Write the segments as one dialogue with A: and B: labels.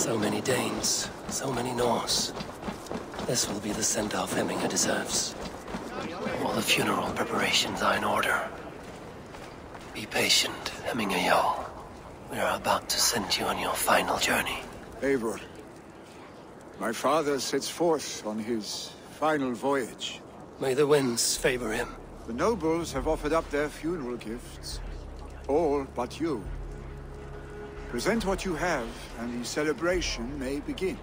A: So many Danes, so many Norse. This will be the send-off Hemminger deserves. All the funeral preparations are in order. Be patient, Hemminger Jarl. We are about to send you on your final journey.
B: Eivor, my father sets forth on his final voyage.
A: May the winds favor him.
B: The nobles have offered up their funeral gifts. All but you. Present what you have, and the celebration may begin.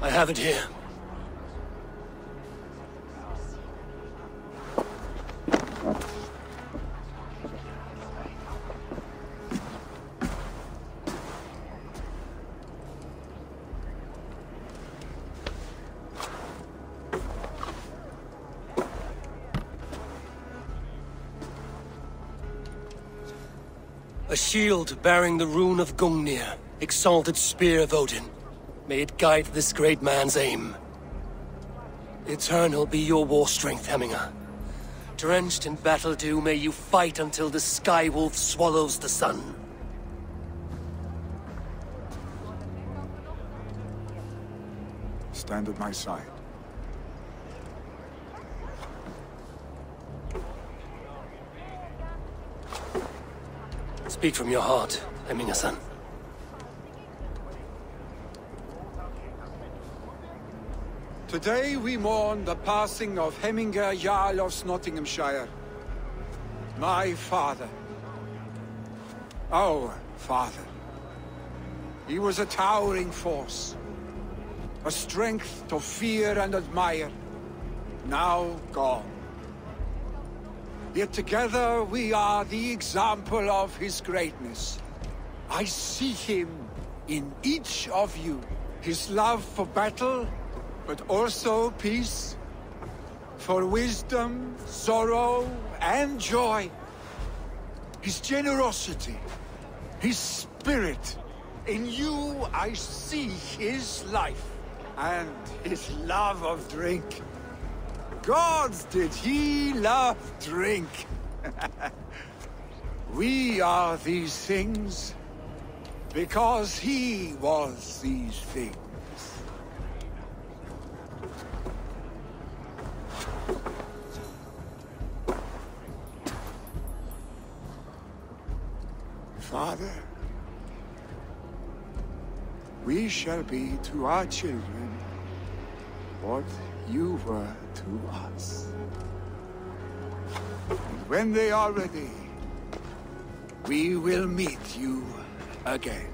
A: I have it here. A shield bearing the rune of Gungnir, exalted spear of Odin. May it guide this great man's aim. Eternal be your war strength, Hemminger. Drenched in battle dew, may you fight until the sky wolf swallows the sun.
B: Stand at my side.
A: Speak from your heart, Hemminger-son.
B: Today we mourn the passing of Hemminger Jarl of Nottinghamshire. My father. Our father. He was a towering force. A strength to fear and admire. Now gone. Yet together we are the example of his greatness. I see him in each of you. His love for battle, but also peace. For wisdom, sorrow, and joy. His generosity, his spirit. In you I see his life, and his love of drink. Gods, did he love drink! We are these things because he was these things. Father, we shall be to our children what you were to us. And when they are ready, we will meet you again.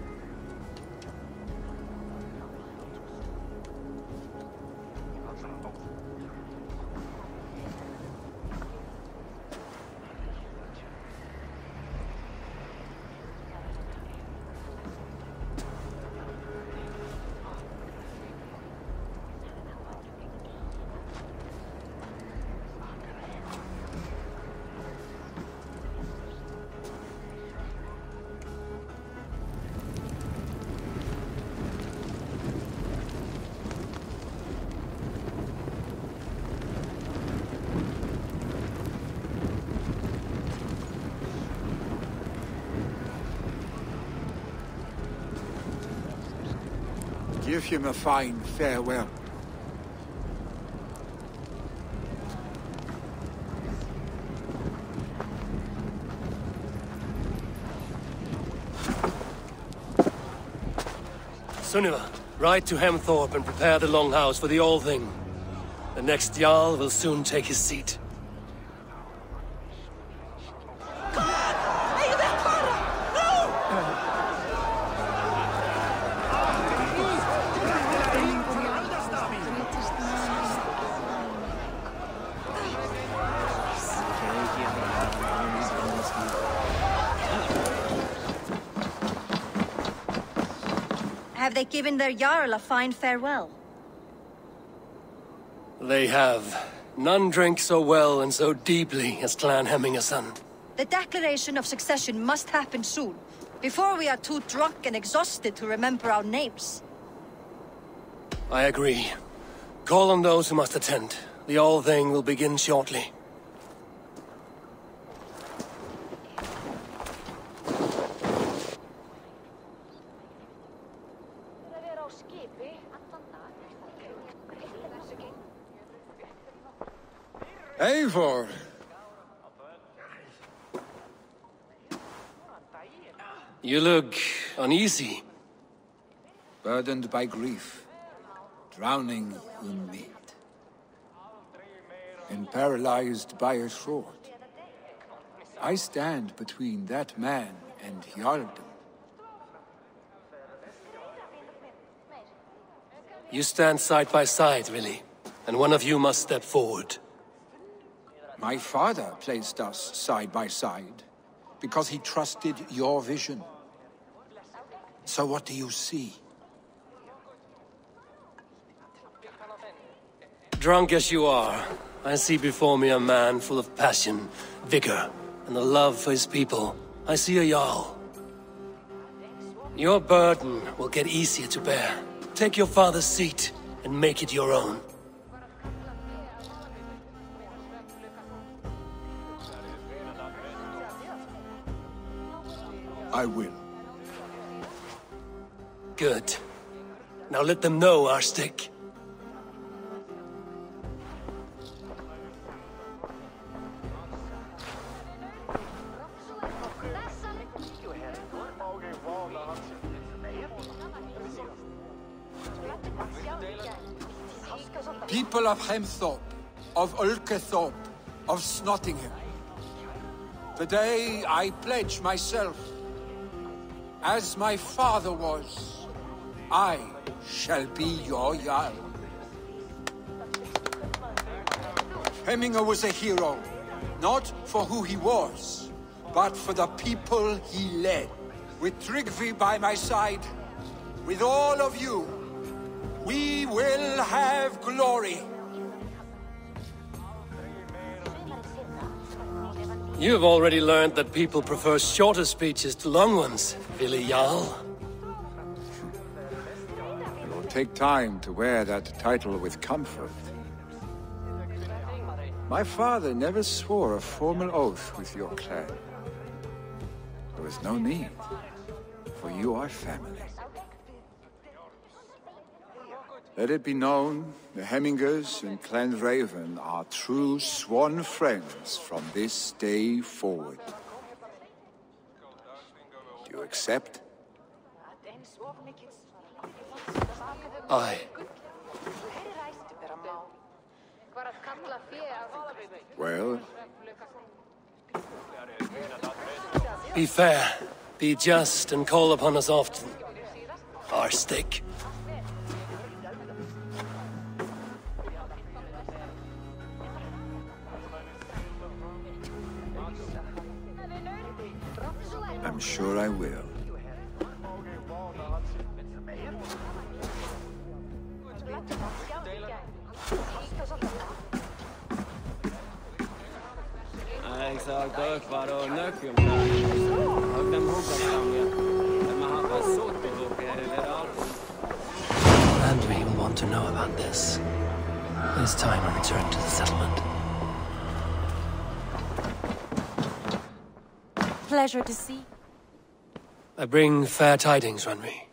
B: Give him a fine farewell.
A: Sunniva, ride to Hemthorpe and prepare the Longhouse for the All-Thing. The next Jarl will soon take his seat.
C: Have they given their Jarl a fine farewell?
A: They have. None drink so well and so deeply as Clan Hemminger-son.
C: The declaration of succession must happen soon, before we are too drunk and exhausted to remember our names.
A: I agree. Call on those who must attend. The All-Thing will begin shortly.
B: Eivor!
A: You look uneasy.
B: Burdened by grief, drowning in need, and paralyzed by a sword. I stand between that man and Jarldom.
A: You stand side by side, really, and one of you must step forward.
B: My father placed us side by side because he trusted your vision. So what do you see?
A: Drunk as you are, I see before me a man full of passion, vigor, and a love for his people. I see a Jarl. Your burden will get easier to bear. Take your father's seat and make it your own.
B: I will.
A: Good. Now let them know our stick.
B: People of Hemthorpe, of Ulkethorpe, of Snottingham. Today I pledge myself. As my father was, I shall be your Jarl. Hemminger was a hero, not for who he was, but for the people he led. With Tryggvi by my side, with all of you, we will have glory.
A: You've already learned that people prefer shorter speeches to long ones, Willi Jarl.
B: It will take time to wear that title with comfort. My father never swore a formal oath with your clan. There was no need, for you are family. Let it be known, the Hemmingers and Clan Raven are true sworn friends from this day forward. Do you accept?
A: Aye.
B: Well,
A: Be fair, be just, and call upon us often. Our stick.
B: I'm sure I will.
A: Landry will want to know about this. It's time I return to the settlement.
D: Pleasure to see.
A: I bring fair tidings, Runry.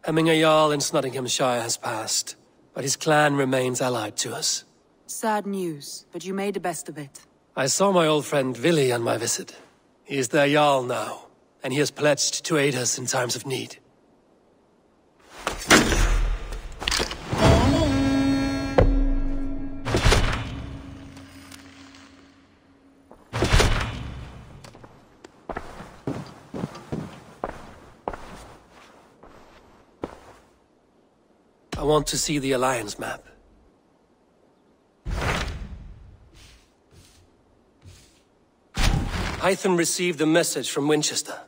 A: Hemminger Jarl in Snottinghamshire has passed, but his clan remains allied to us.
D: Sad news, but you made the best of it.
A: I saw my old friend Willi on my visit. He is their Jarl now, and he has pledged to aid us in times of need. I want to see the Alliance map. Hytham received a message from Winchester,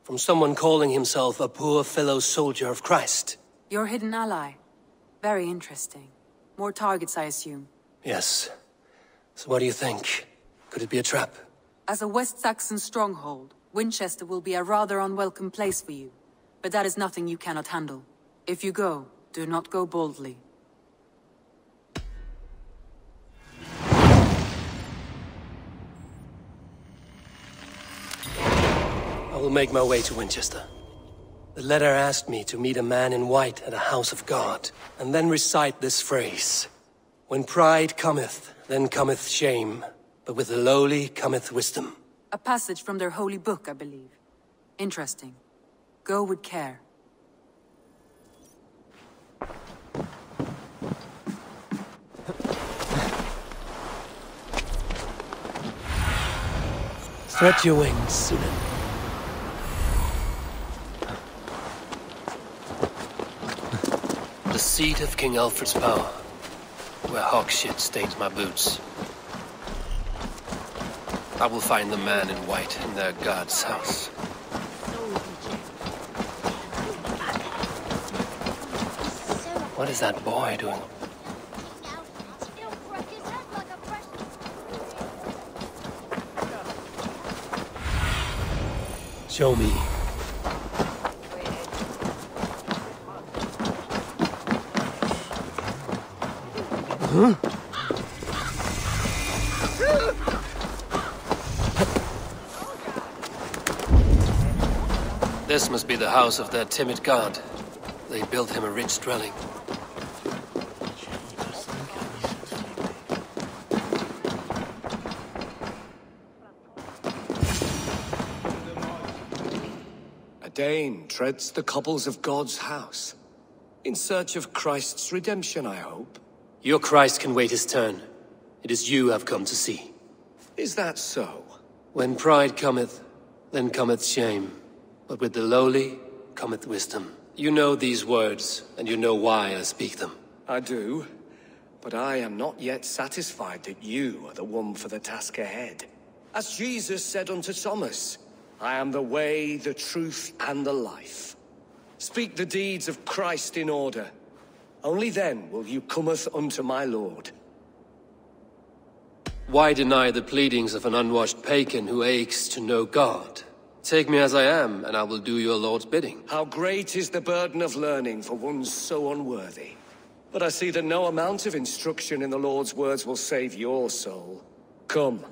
A: from someone calling himself a poor fellow soldier of Christ.
D: Your hidden ally. Very interesting. More targets, I assume.
A: Yes. So what do you think? Could it be a trap?
D: As a West Saxon stronghold, Winchester will be a rather unwelcome place for you. But that is nothing you cannot handle. If you go, do not go boldly.
A: I will make my way to Winchester. The letter asked me to meet a man in white at a house of God, and then recite this phrase. When pride cometh, then cometh shame, but with the lowly cometh wisdom.
D: A passage from their holy book, I believe. Interesting. Go with care.
A: Stretch your wings, Sunan. The seat of King Alfred's power, where hawk shit stains my boots. I will find the man in white in their god's house. What is that boy doing? Show me. Huh? This must be the house of their timid god. They built him a rich dwelling.
E: A Dane treads the cobbles of God's house. In search of Christ's redemption, I hope.
A: Your Christ can wait his turn. It is you I've come to see.
E: Is that so?
A: When pride cometh, then cometh shame. But with the lowly cometh wisdom. You know these words, and you know why I speak them.
E: I do. But I am not yet satisfied that you are the one for the task ahead. As Jesus said unto Thomas, I am the way, the truth, and the life. Speak the deeds of Christ in order. Only then will you cometh unto my Lord.
A: Why deny the pleadings of an unwashed pagan who aches to know God? Take me as I am, and I will do your Lord's bidding.
E: How great is the burden of learning for one so unworthy. But I see that no amount of instruction in the Lord's words will save your soul. Come.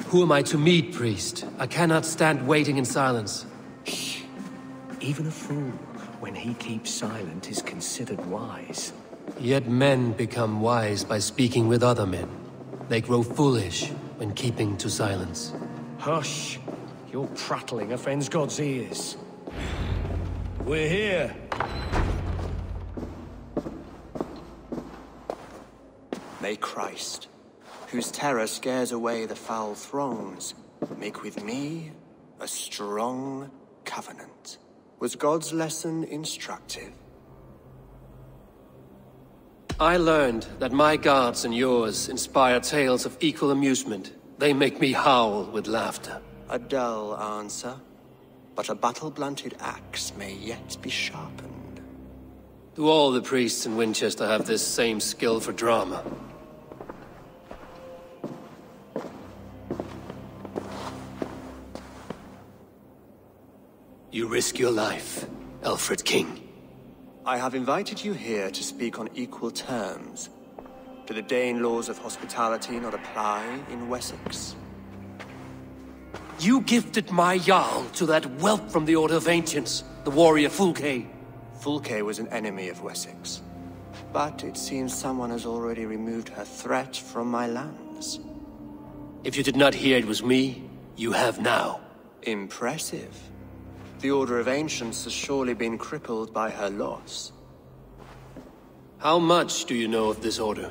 A: Who am I to meet, priest? I cannot stand waiting in silence.
E: Even a fool, when he keeps silent, is considered wise.
A: Yet men become wise by speaking with other men. They grow foolish when keeping to silence.
E: Hush! Your prattling offends God's ears. We're here.
F: May Christ, whose terror scares away the foul throngs, make with me a strong covenant. Was God's lesson instructive?
A: I learned that my gods and yours inspire tales of equal amusement. They make me howl with laughter.
F: A dull answer, but a battle-blunted axe may yet be sharpened.
A: Do all the priests in Winchester have this same skill for drama? You risk your life, Alfred King.
F: I have invited you here to speak on equal terms. Do the Dane laws of hospitality not apply in Wessex?
A: You gifted my Jarl to that whelp from the Order of Ancients, the warrior Fulke.
F: Fulke was an enemy of Wessex. But it seems someone has already removed her threat from my lands.
A: If you did not hear it was me, you have now.
F: Impressive. The Order of Ancients has surely been crippled by her loss.
A: How much do you know of this order?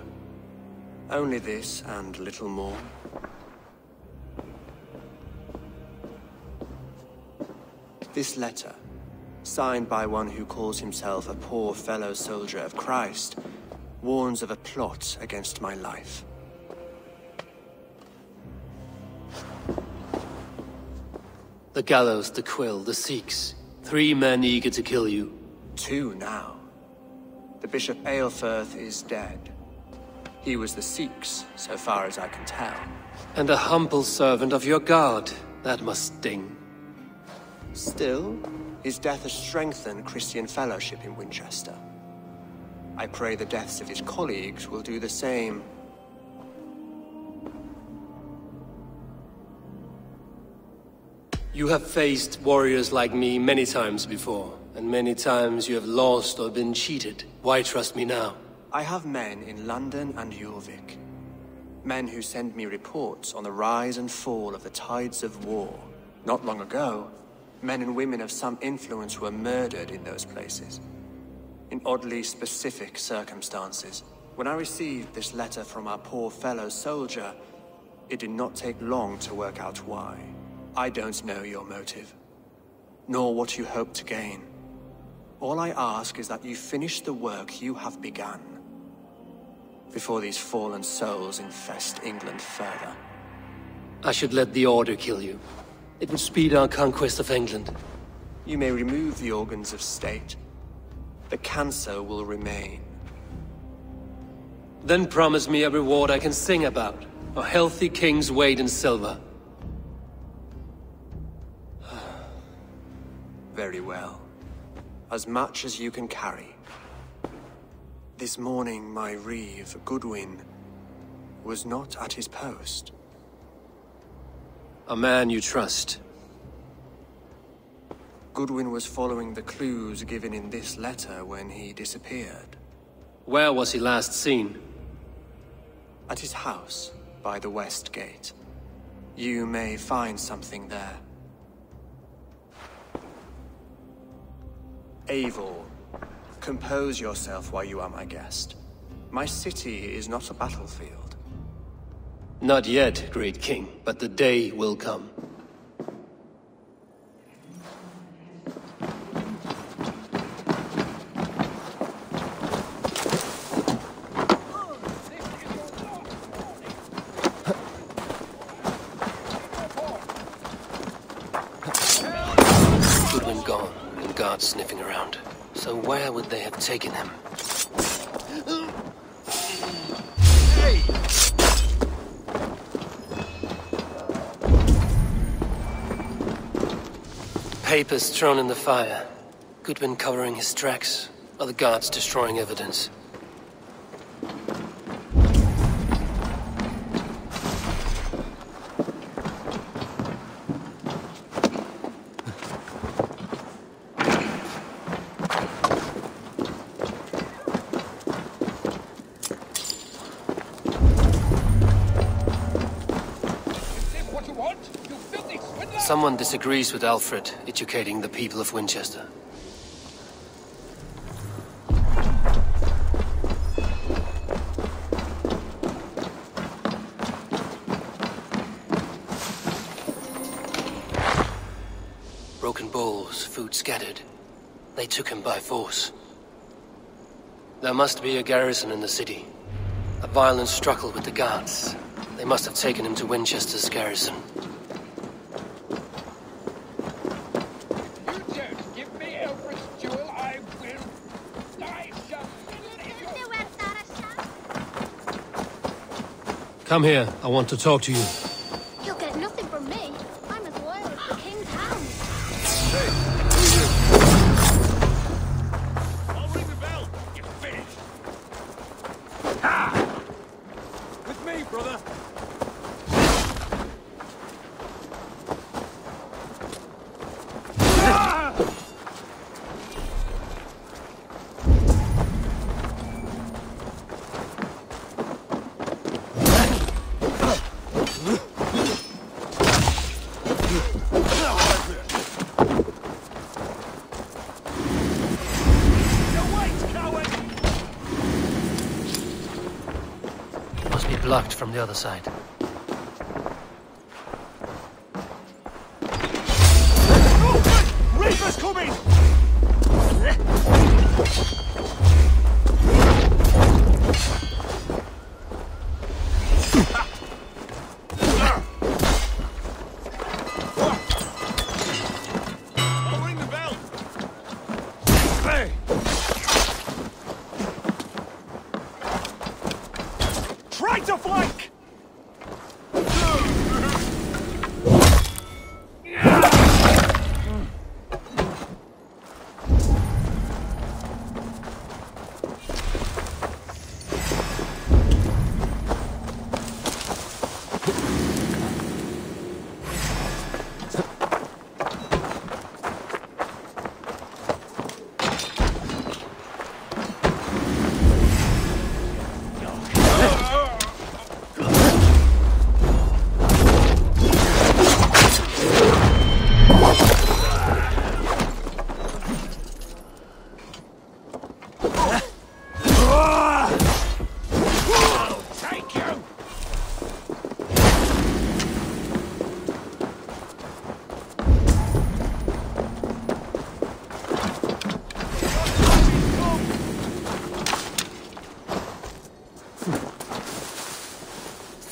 F: Only this and little more. This letter, signed by one who calls himself a poor fellow soldier of Christ, warns of a plot against my life.
A: The gallows, the quill, the Sikhs. 3 men eager to kill you.
F: 2 now. The Bishop Aelfirth is dead. He was the Sikhs, so far as I can tell.
A: And a humble servant of your god. That must sting.
F: Still, his death has strengthened Christian fellowship in Winchester. I pray the deaths of his colleagues will do the same.
A: You have faced warriors like me many times before, and many times you have lost or been cheated. Why trust me now?
F: I have men in London and Jorvik. Men who send me reports on the rise and fall of the tides of war. Not long ago, men and women of some influence were murdered in those places. In oddly specific circumstances. When I received this letter from our poor fellow soldier, it did not take long to work out why. I don't know your motive, nor what you hope to gain. All I ask is that you finish the work you have begun, before these fallen souls infest England further.
A: I should let the Order kill you. It would speed our conquest of England.
F: You may remove the organs of state. The cancer will remain.
A: Then promise me a reward I can sing about. A healthy king's weight in silver.
F: Very well. As much as you can carry. This morning, my reeve, Goodwin, was not at his post.
A: A man you trust.
F: Goodwin was following the clues given in this letter when he disappeared.
A: Where was he last seen?
F: At his house, by the West Gate. You may find something there. Eivor, compose yourself while you are my guest. My city is not a battlefield.
A: Not yet, great king, but the day will come. Goodwin gone, and guards sniffing around. So where would they have taken him? Papers thrown in the fire. Goodwin covering his tracks. Other guards destroying evidence. Someone disagrees with Alfred, educating the people of Winchester. Broken bowls, food scattered. They took him by force. There must be a garrison in the city. A violent struggle with the guards. They must have taken him to Winchester's garrison. Come here. I want to talk to you.
G: You'll get nothing from me. I'm as loyal as the king's hound.
B: Hey, who are you?
H: I'll ring the bell. You're finished.
B: Ha! With me, brother.
A: Blocked from the other side.
H: Reaper's coming! I'll ring the bell.
B: Hey!
H: Try to flank!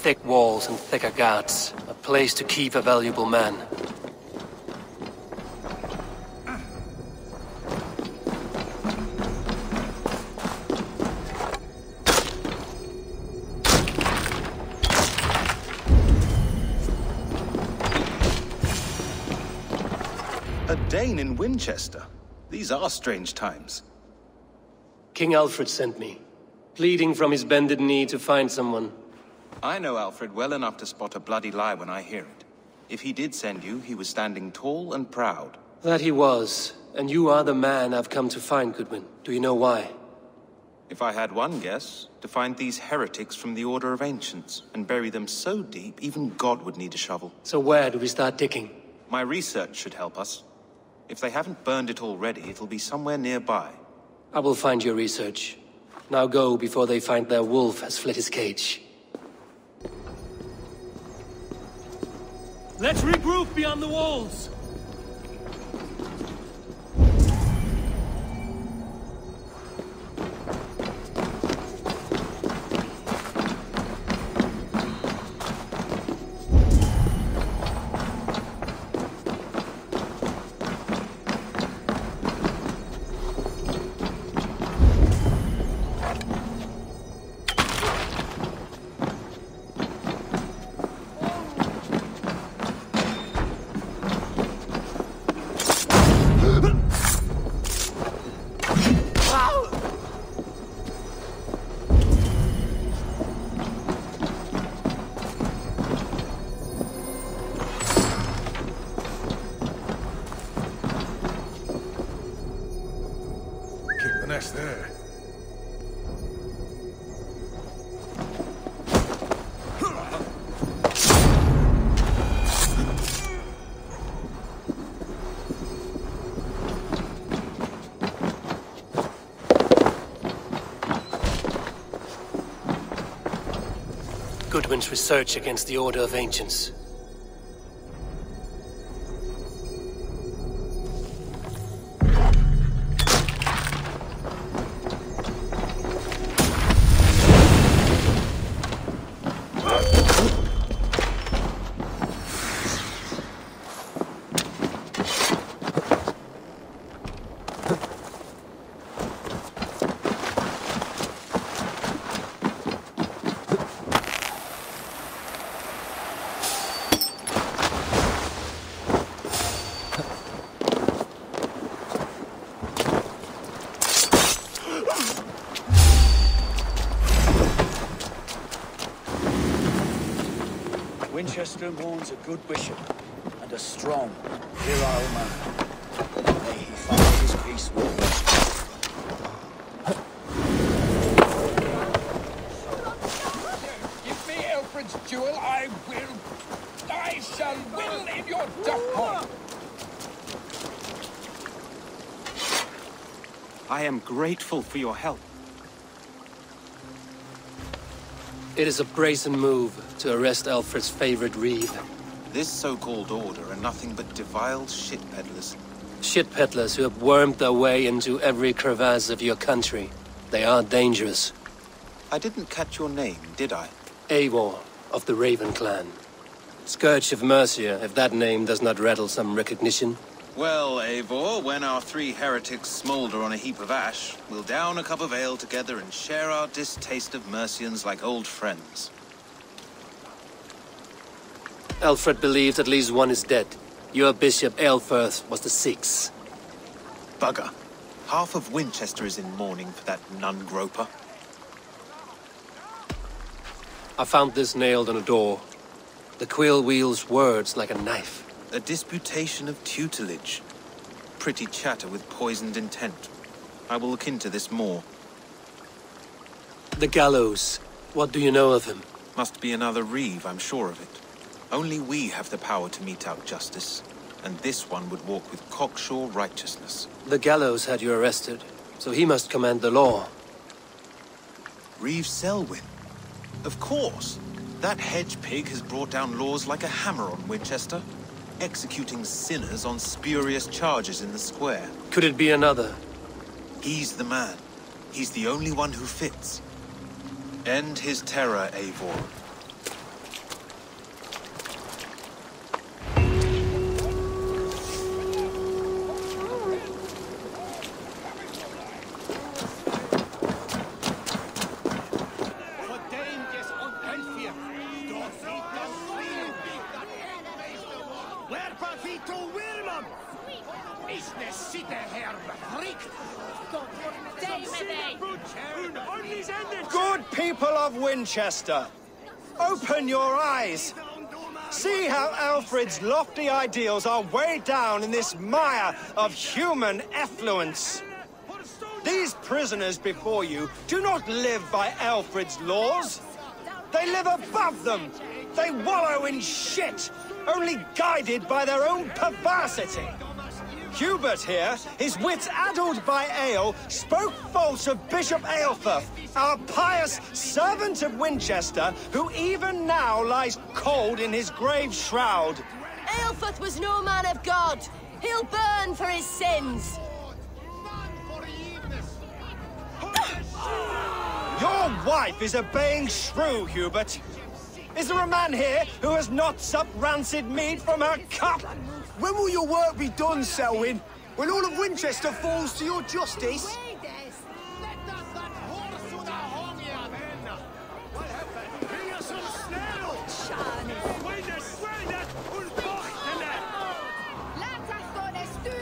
A: Thick walls and thicker guards. A place to keep a valuable man.
I: A Dane in Winchester. These are strange times.
A: King Alfred sent me, pleading from his bended knee to find someone.
I: I know Alfred well enough to spot a bloody lie when I hear it. If he did send you, he was standing tall and proud.
A: That he was, and you are the man I've come to find, Goodwin. Do you know why?
I: If I had one guess, to find these heretics from the Order of Ancients, and bury them so deep, even God would need a shovel.
A: So where do we start digging?
I: My research should help us. If they haven't burned it already, it'll be somewhere nearby.
A: I will find your research. Now go before they find their wolf has fled his cage.
H: Let's regroup beyond the walls!
J: There.
A: Goodwin's research against the Order of Ancients.
K: Winchester mourns a good bishop and a strong, virile man. May he find his peace with
B: Give me Alfred's jewel, I shall will in your duck pond.
I: I am grateful for your help.
A: It is a brazen move to arrest Alfred's favorite reeve.
I: This so-called order are nothing but defiled shit peddlers.
A: Shit peddlers who have wormed their way into every crevasse of your country. They are dangerous.
I: I didn't catch your name, did I?
A: Eivor of the Raven clan. Scourge of Mercia, if that name does not rattle some recognition.
I: Well, Eivor, when our three heretics smolder on a heap of ash, we'll down a cup of ale together and share our distaste of Mercians like old friends.
A: Alfred believes at least one is dead. Your bishop, Aelfirth, was the sixth.
I: Bugger. Half of Winchester is in mourning for that nun-groper.
A: I found this nailed on a door. The quill wields words like a knife.
I: A disputation of tutelage. Pretty chatter with poisoned intent. I will look into this more.
A: The gallows. What do you know of him?
I: Must be another reeve, I'm sure of it. Only we have the power to mete out justice, and this one would walk with cocksure righteousness.
A: The gallows had you arrested, so he must command the law.
I: Reeve Selwyn. Of course. That hedge pig has brought down laws like a hammer on Winchester, executing sinners on spurious charges in the square.
A: Could it be another?
I: He's the man. He's the only one who fits. End his terror, Eivor.
F: Good people of Winchester, open your eyes. See how Alfred's lofty ideals are weighed down in this mire of human effluence. These prisoners before you do not live by Alfred's laws. They live above them. They wallow in shit, only guided by their own perversity. Hubert here, his wits addled by ale, spoke false of Bishop Aelfirth, our pious servant of Winchester, who even now lies cold in his grave shroud.
J: Aelfirth was no man of God. He'll burn for his sins.
F: Your wife is obeying shrew, Hubert. Is there a man here who has not supped rancid mead from her cup?
B: When will your work be done, Selwyn? When all of Winchester falls to your justice?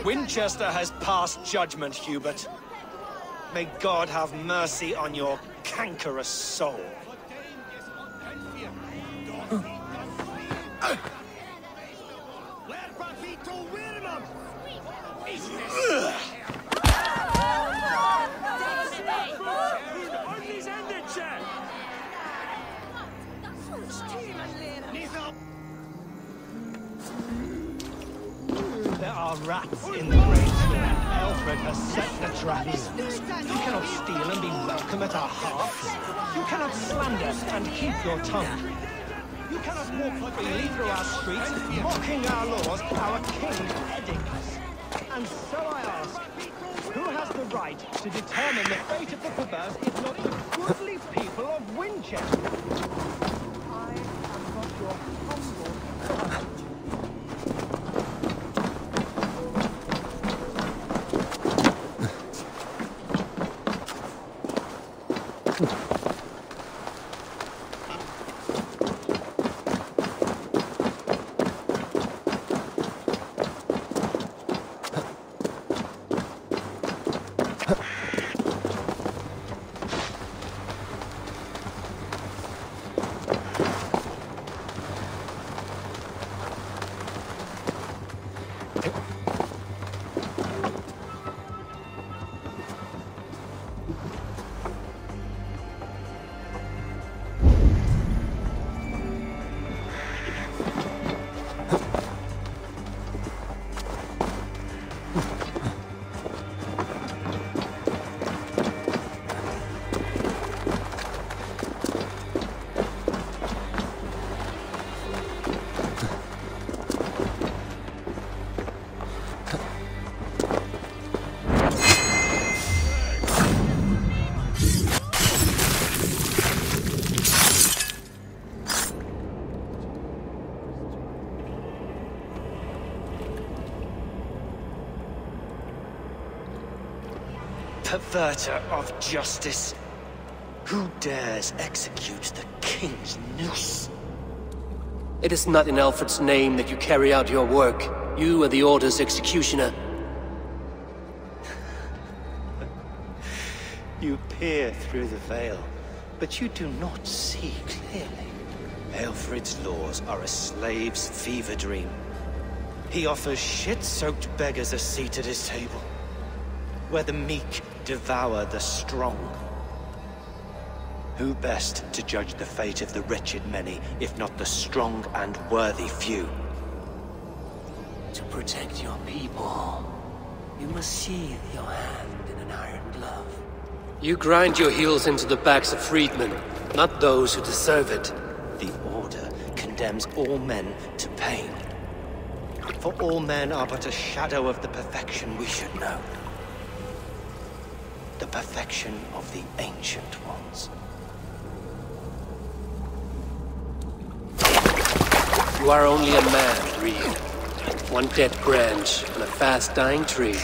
F: Winchester has passed judgment, Hubert. May God have mercy on your cankerous soul. There are rats in the gravestone. Alfred has set the traps. You cannot steal and be welcome at our hearths. You cannot slander and keep your tongue. You cannot walk freely through our streets, mocking our laws, our king's edicts. And so I ask, who has the right to determine the fate of the perverse if not the goodly people of Winchester? I am not your humble servant. Perverter of justice. Who dares execute the king's noose?
A: It is not in Alfred's name that you carry out your work. You are the Order's executioner.
F: You peer through the veil, but you do not see clearly. Alfred's laws are a slave's fever dream. He offers shit-soaked beggars a seat at his table, where the meek devour the strong. Who best to judge the fate of the wretched many, if not the strong and worthy few?
A: To protect your people, you must sheathe your hand in an iron glove. You grind your heels into the backs of freedmen, not those who deserve it.
F: The Order condemns all men to pain. For all men are but a shadow of the perfection we should know. The perfection of the Ancient Ones.
A: You are only a man, Reed. One dead branch on a fast-dying tree.